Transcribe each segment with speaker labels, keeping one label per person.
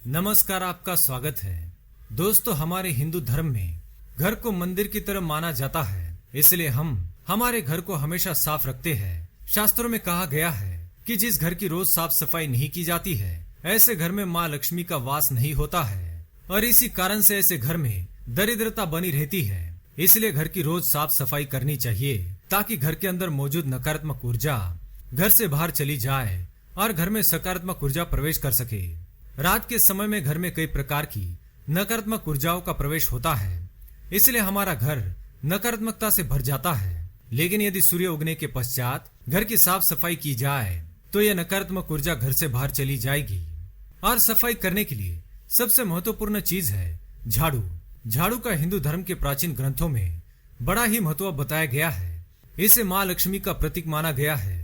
Speaker 1: नमस्कार, आपका स्वागत है। दोस्तों, हमारे हिंदू धर्म में घर को मंदिर की तरह माना जाता है, इसलिए हम हमारे घर को हमेशा साफ रखते हैं। शास्त्रों में कहा गया है कि जिस घर की रोज साफ सफाई नहीं की जाती है, ऐसे घर में माँ लक्ष्मी का वास नहीं होता है और इसी कारण से ऐसे घर में दरिद्रता बनी रहती है। इसलिए घर की रोज साफ सफाई करनी चाहिए ताकि घर के अंदर मौजूद नकारात्मक ऊर्जा घर से बाहर चली जाए और घर में सकारात्मक ऊर्जा प्रवेश कर सके। रात के समय में घर में कई प्रकार की नकारात्मक ऊर्जाओं का प्रवेश होता है, इसलिए हमारा घर नकारात्मकता से भर जाता है। लेकिन यदि सूर्य उगने के पश्चात घर की साफ सफाई की जाए तो यह नकारात्मक ऊर्जा घर से बाहर चली जाएगी। और सफाई करने के लिए सबसे महत्वपूर्ण चीज है झाड़ू। झाड़ू का हिंदू धर्म के प्राचीन ग्रंथों में बड़ा ही महत्व बताया गया है। इसे माँ लक्ष्मी का प्रतीक माना गया है।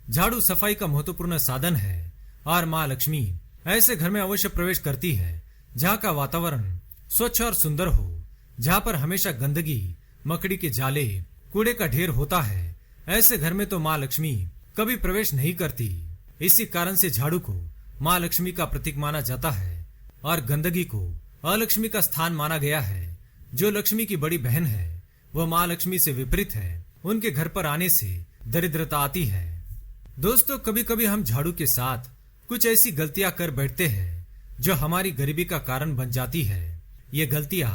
Speaker 1: झाड़ू सफाई का महत्वपूर्ण साधन है और माँ लक्ष्मी ऐसे घर में अवश्य प्रवेश करती है जहाँ का वातावरण स्वच्छ और सुंदर हो, जहाँ पर हमेशा गंदगी, मकड़ी के जाले, कूड़े का ढेर होता है। ऐसे घर में तो माँ लक्ष्मी कभी प्रवेश नहीं करती। इसी कारण से झाड़ू को माँ लक्ष्मी का प्रतीक माना जाता है और गंदगी को अलक्ष्मी का स्थान माना गया है। जो लक्ष्मी की बड़ी बहन है वह माँ लक्ष्मी से विपरीत है। उनके घर पर आने से दरिद्रता आती है। दोस्तों, कभी कभी हम झाड़ू के साथ कुछ ऐसी गलतियां कर बैठते हैं जो हमारी गरीबी का कारण बन जाती है। ये गलतियां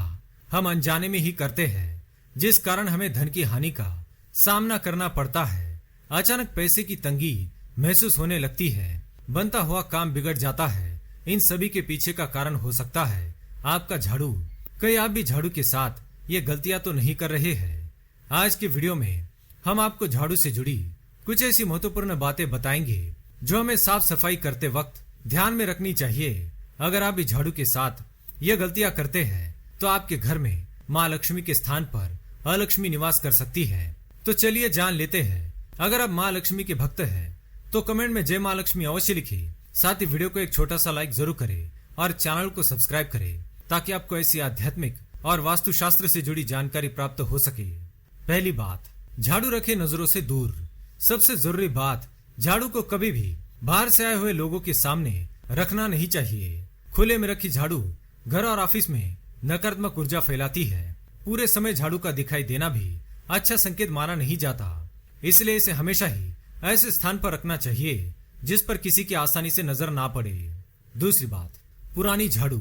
Speaker 1: हम अनजाने में ही करते हैं, जिस कारण हमें धन की हानि का सामना करना पड़ता है। अचानक पैसे की तंगी महसूस होने लगती है, बनता हुआ काम बिगड़ जाता है। इन सभी के पीछे का कारण हो सकता है आपका झाड़ू। कहीं आप भी झाड़ू के साथ ये गलतियां तो नहीं कर रहे हैं। आज के वीडियो में हम आपको झाड़ू से जुड़ी कुछ ऐसी महत्वपूर्ण बातें बताएंगे जो हमें साफ सफाई करते वक्त ध्यान में रखनी चाहिए। अगर आप भी झाड़ू के साथ ये गलतियां करते हैं तो आपके घर में माँ लक्ष्मी के स्थान पर अलक्ष्मी निवास कर सकती है। तो चलिए जान लेते हैं। अगर आप माँ लक्ष्मी के भक्त हैं तो कमेंट में जय माँ लक्ष्मी अवश्य लिखें। साथ ही वीडियो को एक छोटा सा लाइक जरूर करें और चैनल को सब्सक्राइब करें ताकि आपको ऐसी आध्यात्मिक और वास्तुशास्त्र से जुड़ी जानकारी प्राप्त हो सके। पहली बात, झाड़ू रखे नजरों से दूर। सबसे जरूरी बात, झाड़ू को कभी भी बाहर से आए हुए लोगों के सामने रखना नहीं चाहिए। खुले में रखी झाड़ू घर और ऑफिस में नकारात्मक ऊर्जा फैलाती है। पूरे समय झाड़ू का दिखाई देना भी अच्छा संकेत माना नहीं जाता, इसलिए इसे हमेशा ही ऐसे स्थान पर रखना चाहिए जिस पर किसी की आसानी से नजर ना पड़े। दूसरी बात, पुरानी झाड़ू।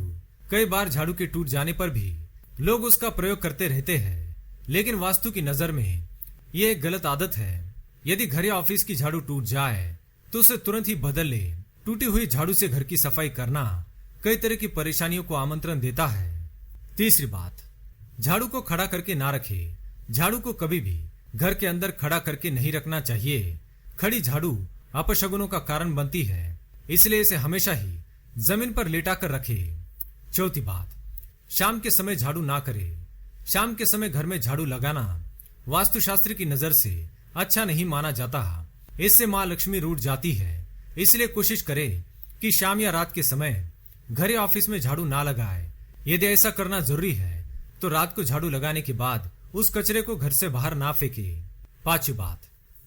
Speaker 1: कई बार झाड़ू के टूट जाने पर भी लोग उसका प्रयोग करते रहते हैं, लेकिन वास्तु की नजर में ये एक गलत आदत है। यदि घर या ऑफिस की झाड़ू टूट जाए तो उसे तुरंत ही बदल ले। टूटी हुई झाड़ू से घर की सफाई करना कई तरह की परेशानियों को आमंत्रण देता है। तीसरी बात, झाड़ू को खड़ा करके ना रखे। झाड़ू को कभी भी घर के अंदर खड़ा करके नहीं रखना चाहिए। खड़ी झाड़ू अपशगुनों का कारण बनती है, इसलिए इसे हमेशा ही जमीन पर लेटा कर रखे। चौथी बात, शाम के समय झाड़ू ना करे। शाम के समय घर में झाड़ू लगाना वास्तुशास्त्र की नजर से अच्छा नहीं माना जाता। इससे माँ लक्ष्मी रूठ जाती है। इसलिए कोशिश करें कि शाम या रात के समय घर या ऑफिस में झाड़ू ना लगाए। यदि ऐसा करना जरूरी है तो रात को झाड़ू लगाने के बाद उस कचरे को घर से बाहर ना फेंके। पांचवी बात,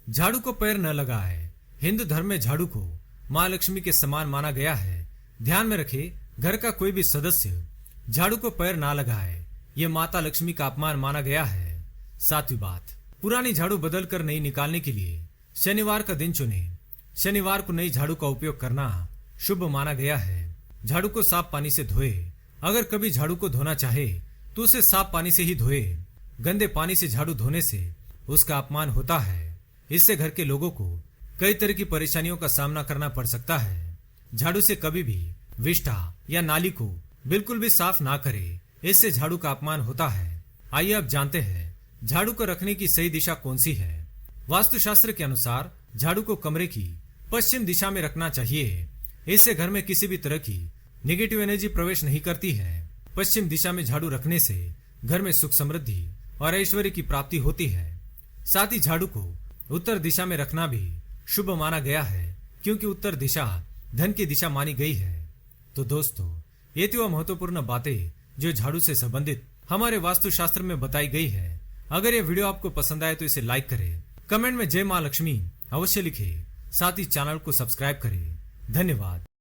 Speaker 1: झाड़ू को पैर न लगाए। हिंदू धर्म में झाड़ू को माँ लक्ष्मी के समान माना गया है। ध्यान में रखे, घर का कोई भी सदस्य झाड़ू को पैर ना लगाए। ये माता लक्ष्मी का अपमान माना गया है। सातवीं बात, पुरानी झाड़ू बदल कर नई निकालने के लिए शनिवार का दिन चुने। शनिवार को नई झाड़ू का उपयोग करना शुभ माना गया है। झाड़ू को साफ पानी से धोए। अगर कभी झाड़ू को धोना चाहे तो उसे साफ पानी से ही धोए। गंदे पानी से झाड़ू धोने से उसका अपमान होता है। इससे घर के लोगों को कई तरह की परेशानियों का सामना करना पड़ सकता है। झाड़ू से कभी भी विष्ठा या नाली को बिल्कुल भी साफ ना करे, इससे झाड़ू का अपमान होता है। आइए अब जानते हैं झाड़ू को रखने की सही दिशा कौन सी है। वास्तुशास्त्र के अनुसार झाड़ू को कमरे की पश्चिम दिशा में रखना चाहिए। इससे घर में किसी भी तरह की नेगेटिव एनर्जी प्रवेश नहीं करती है। पश्चिम दिशा में झाड़ू रखने से घर में सुख समृद्धि और ऐश्वर्य की प्राप्ति होती है। साथ ही झाड़ू को उत्तर दिशा में रखना भी शुभ माना गया है, क्योंकि उत्तर दिशा धन की दिशा मानी गई है। तो दोस्तों, ये थी वह महत्वपूर्ण बातें जो झाड़ू से संबंधित हमारे वास्तुशास्त्र में बताई गई है। अगर ये वीडियो आपको पसंद आए तो इसे लाइक करें, कमेंट में जय माँ लक्ष्मी अवश्य लिखें, साथ ही चैनल को सब्सक्राइब करें। धन्यवाद।